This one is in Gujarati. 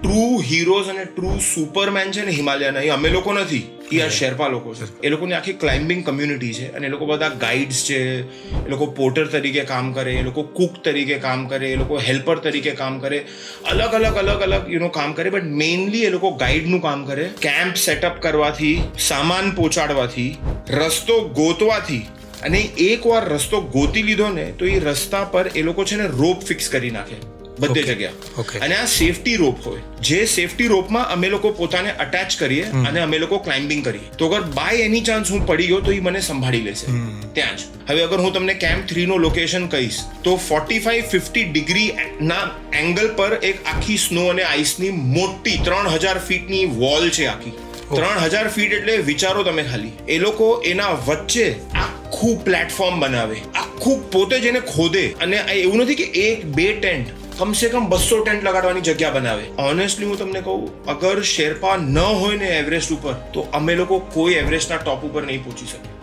ટ્રુ હીરોઝ અને ટ્રુ સુપરમેન છે ને હિમાલયના, એ અમે લોકો નથી, એ આ શેરપા લોકો છે. એ લોકોની આખી ક્લાઇમ્બિંગ કમ્યુનિટી છે અને એ લોકો બધા ગાઈડ્સ છે, એ લોકો પોર્ટર તરીકે કામ કરે, એ લોકો કુક તરીકે કામ કરે, એ લોકો હેલ્પર તરીકે કામ કરે, અલગ અલગ કામ કરે. બટ મેઇનલી એ લોકો ગાઈડનું કામ કરે. કેમ્પ સેટઅપ કરવાથી, સામાન પહોંચાડવાથી, રસ્તો ગોતવાથી, અને એકવાર રસ્તો ગોતી લીધો ને તો એ રસ્તા પર એ લોકો છે ને રોપ ફિક્સ કરી નાખે બધે જગ્યા. અને આ સેફટી રોપ હોય, જે સેફટી રોપમાં અમે લોકો પોતાને અટેચ કરીએ અને અમે લોકો ક્લાઇમ્બિંગ કરીએ. તો અગર બાય એની ચાન્સ હું પડી ગયો તો એ મને સંભાળી લેશે ત્યાં જ. હવે અગર હું તમને કેમ્પ 3 નો લોકેશન કહીશ તો 45-50 ડિગ્રી ના એંગલ પર એક આખી સ્નો અને આઈસની મોટી 3000 ફીટની વોલ છે. આખી 3000 ફીટ એટલે વિચારો તમે ખાલી. એ લોકો એના વચ્ચે આખું પ્લેટફોર્મ બનાવે, આખું પોતે જ એને ખોદે. અને એવું નથી કે 1-2 ટેન્ટ, કમસે કમ 200 ટેન્ટ લગાડવાની જગ્યા બનાવે. ઓનેસ્ટલી હું તમને કહું, અગર શેરપા ન હોય ને એવરેસ્ટ ઉપર તો અમે લોકો કોઈ એવરેસ્ટના ટોપ ઉપર નહીં પહોંચી શકે.